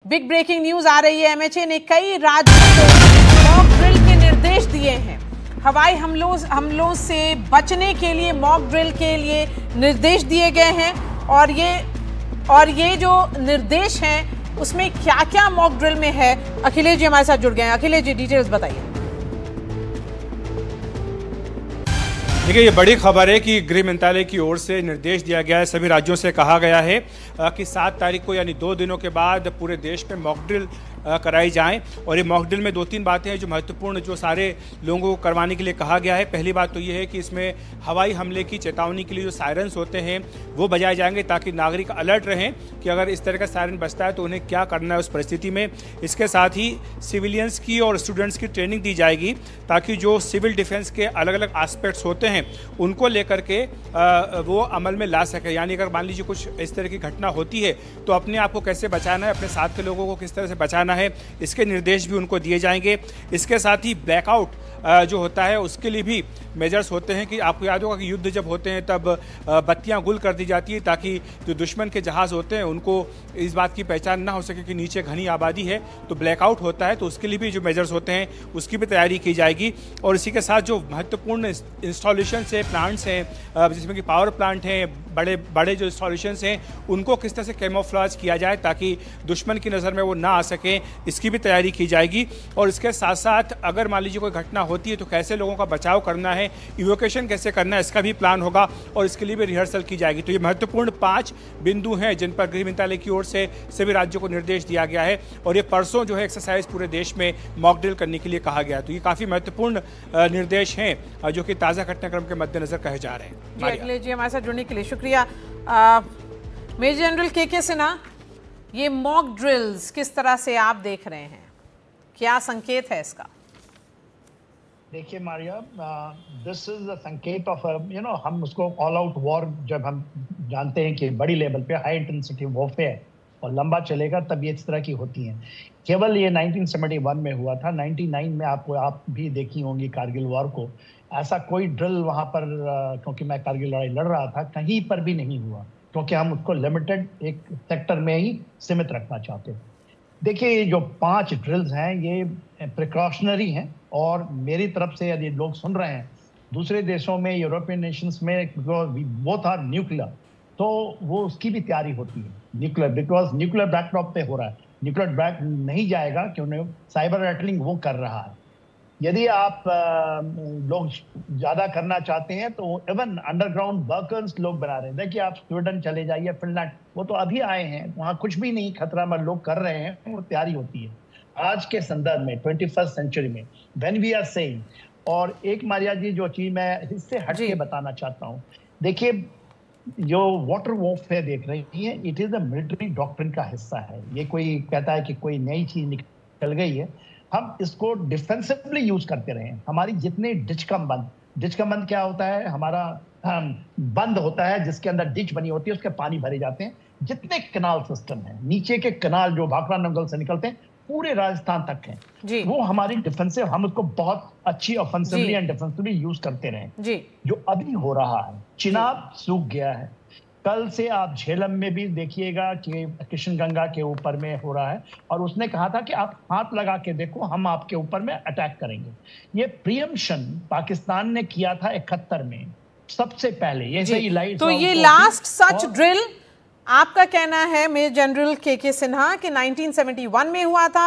Big breaking news आ रही है। MHA ने कई राज्यों को मॉक ड्रिल के निर्देश दिए हैं। हवाई हमलों से बचने के लिए मॉक ड्रिल के लिए निर्देश दिए गए हैं और ये जो निर्देश हैं उसमें क्या क्या मॉक ड्रिल में है, अखिलेश जी हमारे साथ जुड़ गए हैं। अखिलेश जी डिटेल्स बताइए। देखिए, ये बड़ी खबर है कि गृह मंत्रालय की ओर से निर्देश दिया गया है, सभी राज्यों से कहा गया है कि 7 तारीख को यानी 2 दिनों के बाद पूरे देश में मॉक ड्रिल कराई जाएं। और ये मॉक ड्रिल में 2-3 बातें हैं जो महत्वपूर्ण, जो सारे लोगों को करवाने के लिए कहा गया है। पहली बात तो ये है कि इसमें हवाई हमले की चेतावनी के लिए जो सायरन्स होते हैं वो बजाए जाएंगे, ताकि नागरिक अलर्ट रहें कि अगर इस तरह का सायरन बजता है तो उन्हें क्या करना है उस परिस्थिति में। इसके साथ ही सिविलियंस की और स्टूडेंट्स की ट्रेनिंग दी जाएगी, ताकि जो सिविल डिफेंस के अलग अलग एस्पेक्ट्स होते हैं उनको लेकर के वो अमल में ला सके। यानी अगर मान लीजिए कुछ इस तरह की घटना होती है तो अपने आप को कैसे बचाना है, अपने साथ के लोगों को किस तरह से बचाना है, इसके निर्देश भी उनको दिए जाएंगे। इसके साथ ही ब्लैकआउट जो होता है उसके लिए भी मेजर्स होते हैं कि आपको याद होगा कि युद्ध जब होते हैं तब बत्तियां गुल कर दी जाती है, ताकि जो दुश्मन के जहाज़ होते हैं उनको इस बात की पहचान ना हो सके कि नीचे घनी आबादी है, तो ब्लैकआउट होता है, तो उसके लिए भी जो मेजर्स होते हैं उसकी भी तैयारी की जाएगी। और इसी के साथ जो महत्वपूर्ण इंस्टॉलेशन है, प्लांट्स हैं जिसमें कि पावर प्लांट हैं, बड़े बड़े जो इंस्टॉलेशंस हैं उनको किस तरह से कैमोफ्लेज किया जाए ताकि दुश्मन की नज़र में वो ना आ सके, इसकी भी तैयारी की जाएगी। और इसके साथ साथ अगर मान लीजिए कोई घटना होती है तो कैसे लोगों का बचाव करना है, इवोकेशन कैसे करना है, इसका भी प्लान होगा और इसके लिए भी रिहर्सल की जाएगी। तो ये महत्वपूर्ण 5 बिंदु हैं जिन पर गृह मंत्रालय की ओर से सभी राज्यों को निर्देश दिया गया है। और ये परसों जो है एक्सरसाइज पूरे देश में मॉक ड्रिल करने के लिए कहा गया। तो ये काफ़ी महत्वपूर्ण निर्देश हैं जो कि ताज़ा घटनाक्रम के मद्देनजर कहे जा रहे हैं। अखिलेश जी हमारे साथ जुड़ने के लिए शुक्रिया। मेजर जनरल के सिन्हा, ये मॉक ड्रिल्स किस तरह से आप देख रहे हैं, क्या संकेत है इसका? देखिए मारिया, दिस इज द संकेत ऑफ हम उसको ऑल आउट वॉर, जब हम जानते हैं कि बड़ी लेवल पे हाई इंटेंसिटी वॉरफेयर और लंबा चलेगा तब ये इस तरह की होती हैं। केवल ये 1971 में हुआ था। 99 में आप भी देखी होंगी कारगिल वॉर को, ऐसा कोई ड्रिल वहाँ पर क्योंकि मैं कारगिल लड़ाई लड़ रहा था कहीं पर भी नहीं हुआ, क्योंकि हम उसको लिमिटेड एक सेक्टर में ही सीमित रखना चाहते थे। देखिए, ये जो 5 ड्रिल्स हैं ये प्रिकॉशनरी हैं और मेरी तरफ से यदि लोग सुन रहे हैं दूसरे देशों में, यूरोपियन नेशंस में, वो था न्यूक्लियर, तो वो उसकी भी तैयारी होती है न्यूक्लियर, बिकॉज न्यूक्लियर बैकड्रॉप पे हो रहा है। न्यूक्लियर बैक नहीं जाएगा क्योंकि साइबर रैटलिंग वो कर रहा है। यदि आप लोग ज़्यादा करना चाहते हैं तो इवन अंडरग्राउंड बंकर्स लोग बना रहे हैं। देखिए, आप स्वीडन चले जाइए, फिनलैंड, वो तो अभी आए हैं, वहाँ कुछ भी नहीं खतरा में लोग कर रहे हैं, वो तैयारी होती है। आज के संदर्भ में 21st सेंचुरी में व्हेन वी आर सेइंग, और एक मारिया जी जो चीज़ मैं इससे हट के बताना चाहता हूँ, देखिए जो वाटर वॉरफेयर देख रही है, it is the military doctrine का हिस्सा है। ये कोई कहता है कि कोई नई चीज़ निकल गई है, हम इसको डिफेंसिवली यूज करते रहे। हमारी जितने डिच कम बंद क्या होता है, हमारा बंद होता है जिसके अंदर डिच बनी होती है, उसके पानी भरे जाते हैं। जितने कनाल सिस्टम है, नीचे के कनाल जो भाखड़ा नंगल से निकलते हैं पूरे राजस्थान तक हैं, वो हमारी डिफेंसिव, हम उसको बहुत अच्छी ऑफेंसिवली एंड डिफेंसिवली यूज करते रहे। जो अभी हो रहा है, चिनाब सूख गया है, कल से आप झेलम में भी देखिएगा कि किशनगंगा के ऊपर में हो रहा है, और उसने कहा था कि आप हाथ लगा के देखो, हम आपके ऊपर में अटैक करेंगे। ये प्रियम्पशन पाकिस्तान ने किया था 71 में सबसे पहले, ये सही लाइट। तो ये लास्ट सच ड्रिल आपका कहना है मेजर जनरल के सिन्हा कि 1971 में हुआ था।